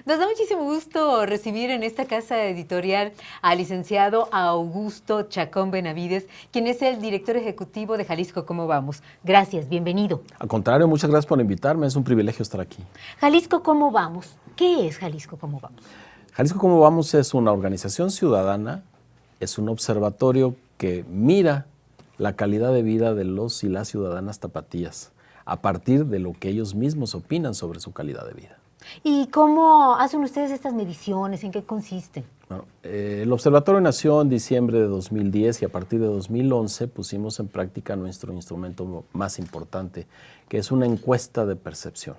Nos da muchísimo gusto recibir en esta casa editorial al licenciado Augusto Chacón Benavides, quien es el director ejecutivo de Jalisco ¿Cómo Vamos? Gracias, bienvenido. Al contrario, muchas gracias por invitarme, es un privilegio estar aquí. Jalisco ¿Cómo Vamos? ¿Qué es Jalisco ¿Cómo Vamos? Jalisco ¿Cómo Vamos? Es una organización ciudadana, es un observatorio que mira la calidad de vida de los y las ciudadanas tapatías a partir de lo que ellos mismos opinan sobre su calidad de vida. ¿Y cómo hacen ustedes estas mediciones? ¿En qué consisten? Bueno, el observatorio nació en diciembre de 2010 y a partir de 2011 pusimos en práctica nuestro instrumento más importante, que es una encuesta de percepción.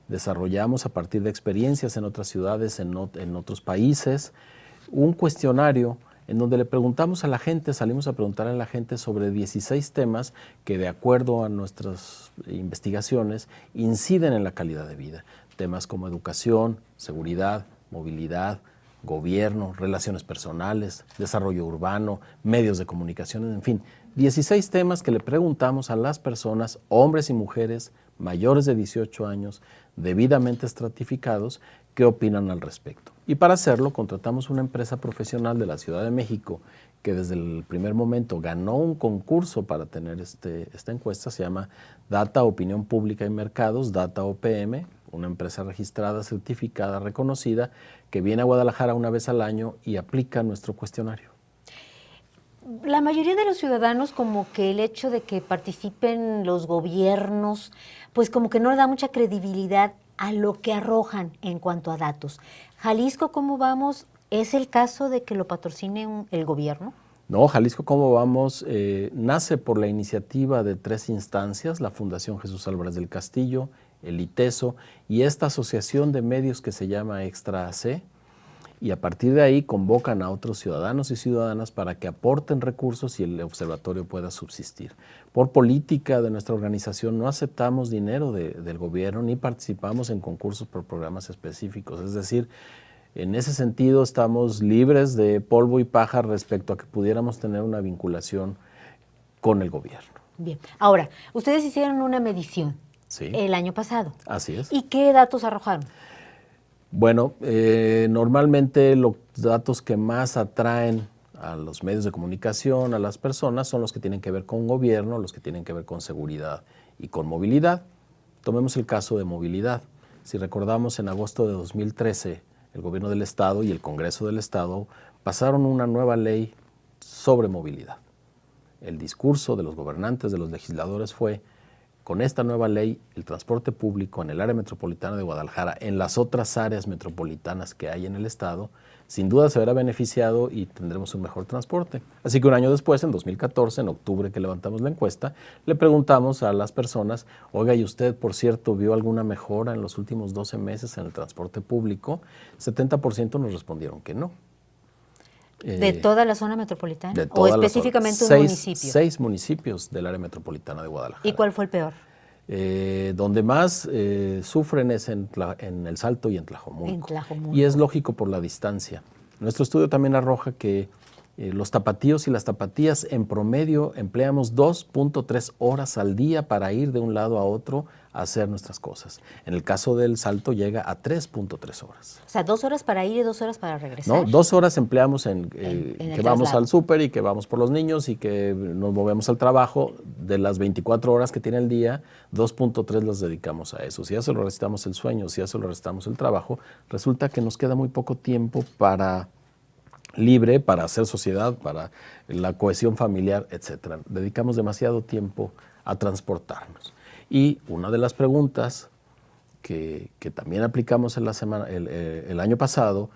Desarrollamos a partir de experiencias en otras ciudades, en otros países, un cuestionario en donde le preguntamos a la gente, salimos a preguntar a la gente sobre 16 temas que de acuerdo a nuestras investigaciones inciden en la calidad de vida. Temas como educación, seguridad, movilidad, gobierno, relaciones personales, desarrollo urbano, medios de comunicación, en fin, 16 temas que le preguntamos a las personas, hombres y mujeres, mayores de 18 años, debidamente estratificados, qué opinan al respecto. Y para hacerlo contratamos una empresa profesional de la Ciudad de México que desde el primer momento ganó un concurso para tener esta encuesta, se llama Data, Opinión Pública y Mercados, Data OPM, una empresa registrada, certificada, reconocida, que viene a Guadalajara una vez al año y aplica nuestro cuestionario. La mayoría de los ciudadanos, como que el hecho de que participen los gobiernos, pues como que no le da mucha credibilidad a lo que arrojan en cuanto a datos. Jalisco ¿Cómo Vamos? ¿Es el caso de que lo patrocine el gobierno? No, Jalisco ¿Cómo Vamos? Nace por la iniciativa de 3 instancias, la Fundación Jesús Álvarez del Castillo, el ITESO y esta asociación de medios que se llama Extra AC, y a partir de ahí convocan a otros ciudadanos y ciudadanas para que aporten recursos y el observatorio pueda subsistir. Por política de nuestra organización no aceptamos dinero del gobierno ni participamos en concursos por programas específicos, es decir, en ese sentido estamos libres de polvo y paja respecto a que pudiéramos tener una vinculación con el gobierno. Bien, ahora, ustedes hicieron una medición Sí. el año pasado. Así es. ¿Y qué datos arrojaron? Bueno, normalmente los datos que más atraen a los medios de comunicación, a las personas, son los que tienen que ver con gobierno, los que tienen que ver con seguridad y con movilidad. Tomemos el caso de movilidad. Si recordamos, en agosto de 2013, el gobierno del Estado y el Congreso del Estado pasaron una nueva ley sobre movilidad. El discurso de los gobernantes, de los legisladores fue: con esta nueva ley, el transporte público en el área metropolitana de Guadalajara, en las otras áreas metropolitanas que hay en el estado, sin duda se verá beneficiado y tendremos un mejor transporte. Así que un año después, en 2014, en octubre que levantamos la encuesta, le preguntamos a las personas: oiga, ¿y usted, por cierto, vio alguna mejora en los últimos 12 meses en el transporte público? 70% nos respondieron que no. ¿De toda la zona metropolitana? De ¿O específicamente un municipio? 6 municipios del área metropolitana de Guadalajara. ¿Y cuál fue el peor? Donde más sufren es en El Salto y en Tlajomulco. En Tlajomulco. Y es lógico por la distancia. Nuestro estudio también arroja que los tapatíos y las tapatías en promedio empleamos 2.3 horas al día para ir de un lado a otro a hacer nuestras cosas. En el caso del Salto llega a 3.3 horas. O sea, 2 horas para ir y 2 horas para regresar. No, 2 horas empleamos en el que vamos traslado. al súper y que vamos por los niños y que nos movemos al trabajo. De las 24 horas que tiene el día, 2.3 las dedicamos a eso. Si ya se lo restamos el sueño, si ya se lo restamos el trabajo, resulta que nos queda muy poco tiempo libre para hacer sociedad, para la cohesión familiar, etc. Dedicamos demasiado tiempo a transportarnos. Y una de las preguntas que también aplicamos en el año pasado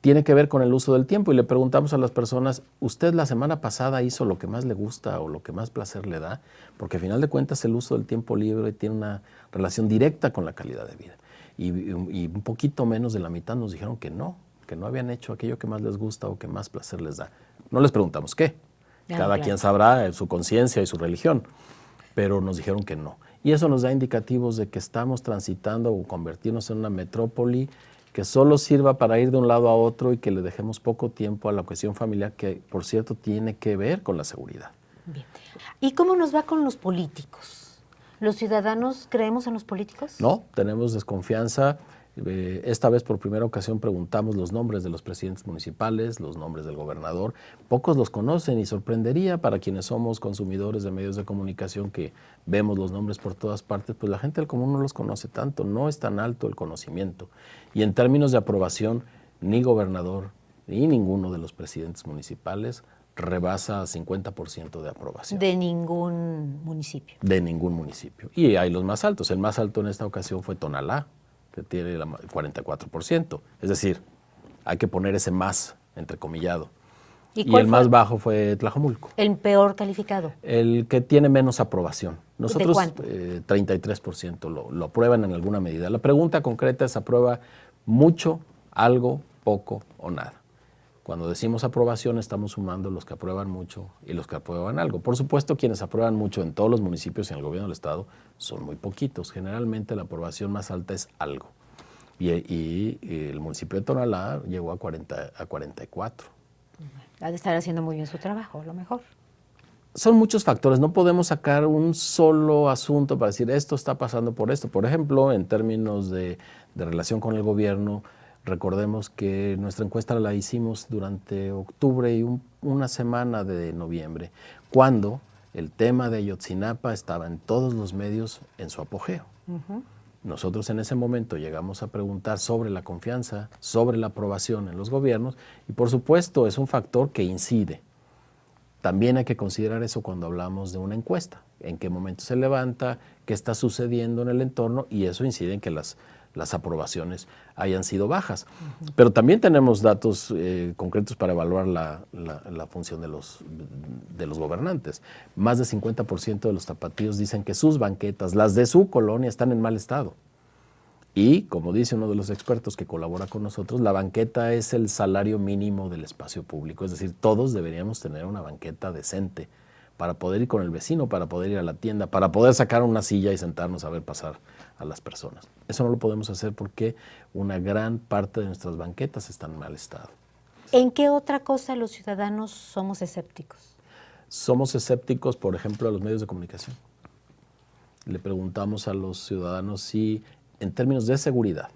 tiene que ver con el uso del tiempo y le preguntamos a las personas: ¿usted la semana pasada hizo lo que más le gusta o lo que más placer le da? Porque al final de cuentas el uso del tiempo libre tiene una relación directa con la calidad de vida. Y un poquito menos de la mitad nos dijeron que no habían hecho aquello que más les gusta o que más placer les da. No les preguntamos qué, cada quien sabrá su conciencia y su religión, pero nos dijeron que no. Y eso nos da indicativos de que estamos transitando o convertirnos en una metrópoli que solo sirva para ir de un lado a otro y que le dejemos poco tiempo a la cuestión familiar, que por cierto tiene que ver con la seguridad. Bien. ¿Y cómo nos va con los políticos? ¿Los ciudadanos creemos en los políticos? No, tenemos desconfianza. Esta vez por primera ocasión preguntamos los nombres de los presidentes municipales, los nombres del gobernador. Pocos los conocen y sorprendería para quienes somos consumidores de medios de comunicación que vemos los nombres por todas partes, pues la gente del común no los conoce tanto, no es tan alto el conocimiento. Y en términos de aprobación, ni gobernador ni ninguno de los presidentes municipales rebasa 50% de aprobación. De ningún municipio. De ningún municipio. Y hay los más altos. El más alto en esta ocasión fue Tonalá, que tiene el 44%. Es decir, hay que poner ese más entrecomillado. Y el más bajo fue Tlajomulco. ¿El peor calificado? El que tiene menos aprobación. Nosotros, ¿de cuánto? 33% lo aprueban en alguna medida. La pregunta concreta es: ¿aprueba mucho, algo, poco o nada? Cuando decimos aprobación, estamos sumando los que aprueban mucho y los que aprueban algo. Por supuesto, quienes aprueban mucho en todos los municipios y en el gobierno del Estado son muy poquitos. Generalmente la aprobación más alta es algo. Y el municipio de Tonalá llegó a 44. Ha de estar haciendo muy bien su trabajo, a lo mejor. Son muchos factores. No podemos sacar un solo asunto para decir esto está pasando por esto. Por ejemplo, en términos de relación con el gobierno, recordemos que nuestra encuesta la hicimos durante octubre y una semana de noviembre, cuando el tema de Ayotzinapa estaba en todos los medios en su apogeo. Nosotros en ese momento llegamos a preguntar sobre la confianza, sobre la aprobación en los gobiernos, y por supuesto es un factor que incide. También hay que considerar eso cuando hablamos de una encuesta, en qué momento se levanta, qué está sucediendo en el entorno, y eso incide en que las aprobaciones hayan sido bajas. Pero también tenemos datos concretos para evaluar la función de los gobernantes. Más de 50% de los tapatíos dicen que sus banquetas, las de su colonia, están en mal estado. Y, como dice uno de los expertos que colabora con nosotros, la banqueta es el salario mínimo del espacio público. Es decir, todos deberíamos tener una banqueta decente para poder ir con el vecino, para poder ir a la tienda, para poder sacar una silla y sentarnos a ver pasar a las personas. Eso no lo podemos hacer porque una gran parte de nuestras banquetas están en mal estado. ¿En qué otra cosa los ciudadanos somos escépticos? Somos escépticos, por ejemplo, a los medios de comunicación. Le preguntamos a los ciudadanos si, en términos de seguridad,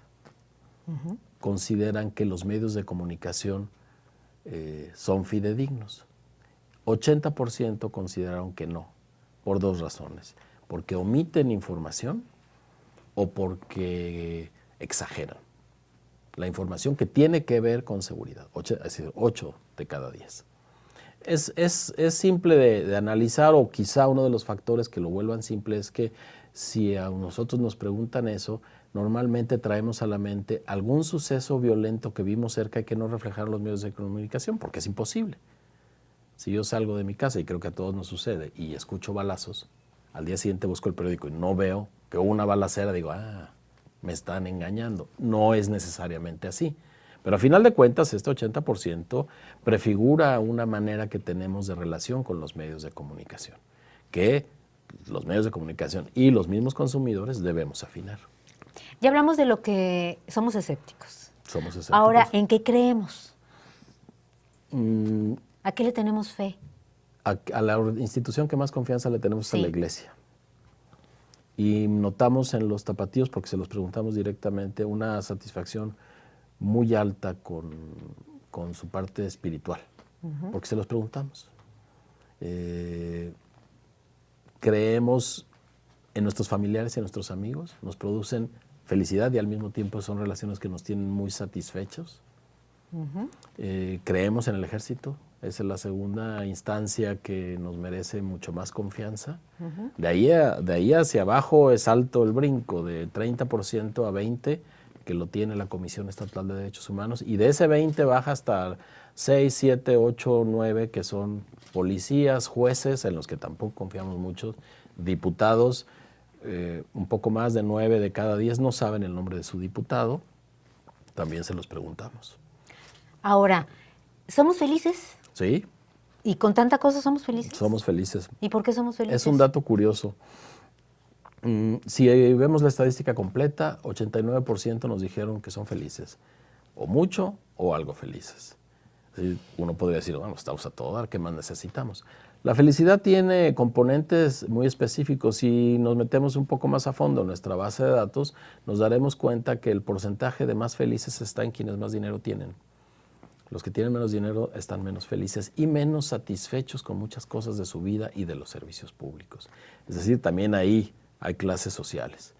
consideran que los medios de comunicación son fidedignos. 80% consideraron que no, por dos razones: porque omiten información o porque exageran la información que tiene que ver con seguridad. Es decir, 8 de cada 10. Es simple de analizar, o quizá uno de los factores que lo vuelvan simple es que si a nosotros nos preguntan eso, normalmente traemos a la mente algún suceso violento que vimos cerca y que no reflejaron los medios de comunicación, porque es imposible. Si yo salgo de mi casa, y creo que a todos nos sucede, y escucho balazos, al día siguiente busco el periódico y no veo que hubo una balacera, digo, me están engañando. No es necesariamente así. Pero a final de cuentas, este 80% prefigura una manera que tenemos de relación con los medios de comunicación, que los medios de comunicación y los mismos consumidores debemos afinar. Ya hablamos de lo que somos escépticos. Somos escépticos. Ahora, ¿en qué creemos? ¿A qué le tenemos fe? A la institución que más confianza le tenemos es a Sí. la iglesia. Y notamos en los tapatíos, porque se los preguntamos directamente, una satisfacción muy alta con su parte espiritual, porque se los preguntamos. Creemos en nuestros familiares y en nuestros amigos, nos producen felicidad y al mismo tiempo son relaciones que nos tienen muy satisfechos. Creemos en el ejército, esa es la segunda instancia que nos merece mucho más confianza. De ahí hacia abajo es alto el brinco, de 30% a 20%, que lo tiene la Comisión Estatal de Derechos Humanos, y de ese 20 baja hasta 6, 7, 8, 9, que son policías, jueces, en los que tampoco confiamos mucho, diputados. Un poco más de 9 de cada 10 no saben el nombre de su diputado, también se los preguntamos. Ahora, ¿somos felices? ¿Sí? ¿Y con tanta cosa somos felices? Somos felices. ¿Y por qué somos felices? Es un dato curioso. Si vemos la estadística completa, 89% nos dijeron que son felices, o mucho o algo felices. Uno podría decir, bueno, estamos a todo dar, ¿qué más necesitamos? La felicidad tiene componentes muy específicos. Si nos metemos un poco más a fondo en nuestra base de datos, nos daremos cuenta que el porcentaje de más felices está en quienes más dinero tienen. Los que tienen menos dinero están menos felices y menos satisfechos con muchas cosas de su vida y de los servicios públicos. Es decir, también ahí hay clases sociales.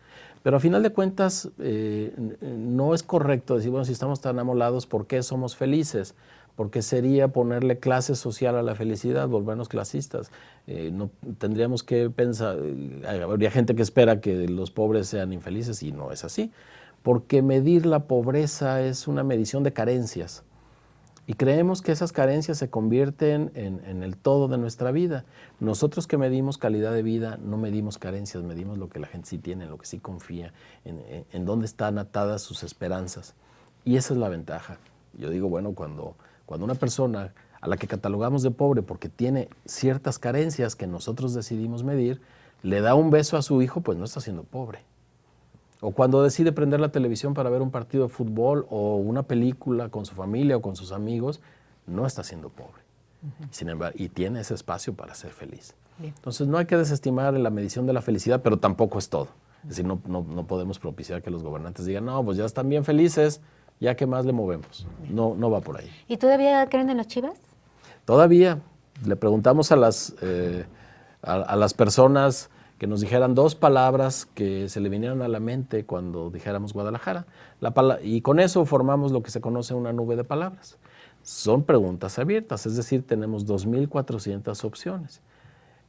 Pero a final de cuentas, no es correcto decir, bueno, si estamos tan amolados, ¿por qué somos felices? Porque sería ponerle clase social a la felicidad, volvernos clasistas. No tendríamos que pensar, habría gente que espera que los pobres sean infelices y no es así, porque medir la pobreza es una medición de carencias. Y creemos que esas carencias se convierten en el todo de nuestra vida. Nosotros que medimos calidad de vida, no medimos carencias, medimos lo que la gente sí tiene, en lo que sí confía, en dónde están atadas sus esperanzas. Y esa es la ventaja. Yo digo, bueno, cuando una persona a la que catalogamos de pobre porque tiene ciertas carencias que nosotros decidimos medir, le da un beso a su hijo, pues no está siendo pobre. O cuando decide prender la televisión para ver un partido de fútbol o una película con su familia o con sus amigos, no está siendo pobre. Sin embargo, y tiene ese espacio para ser feliz. Bien. Entonces no hay que desestimar la medición de la felicidad, pero tampoco es todo. Es decir, no podemos propiciar que los gobernantes digan, no, pues ya están bien felices, ya que más le movemos. No va por ahí. ¿Y todavía creen en las Chivas? Todavía. Le preguntamos a las personas que nos dijeran 2 palabras que se le vinieran a la mente cuando dijéramos Guadalajara. Y con eso formamos lo que se conoce una nube de palabras. Son preguntas abiertas, es decir, tenemos 2.400 opciones.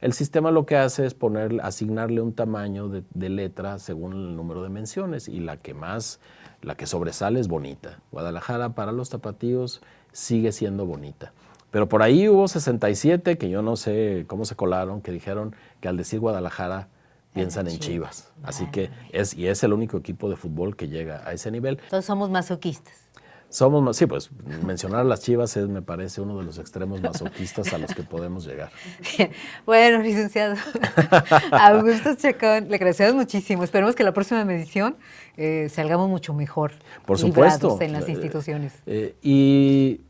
El sistema lo que hace es asignarle un tamaño de letra según el número de menciones y la que sobresale es bonita. Guadalajara para los tapatíos sigue siendo bonita. Pero por ahí hubo 67 que yo no sé cómo se colaron, que dijeron que al decir Guadalajara piensan en Chivas. Así que es el único equipo de fútbol que llega a ese nivel. Entonces somos masoquistas. Sí, pues mencionar a las Chivas me parece uno de los extremos masoquistas a los que podemos llegar. Bien. Bueno, licenciado Augusto Chacón, le agradecemos muchísimo. Esperemos que la próxima medición salgamos mucho mejor. Por supuesto. En las instituciones. Y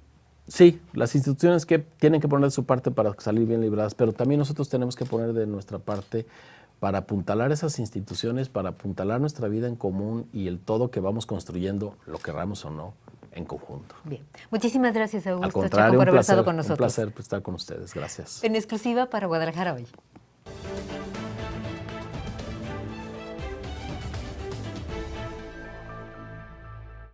sí, las instituciones que tienen que poner de su parte para salir bien libradas, pero también nosotros tenemos que poner de nuestra parte para apuntalar esas instituciones, para apuntalar nuestra vida en común y el todo que vamos construyendo, lo querramos o no, en conjunto. Bien. Muchísimas gracias, Augusto Al contrario, Chacón, por haber estado con nosotros. Un placer estar con ustedes. Gracias. En exclusiva para Guadalajara hoy.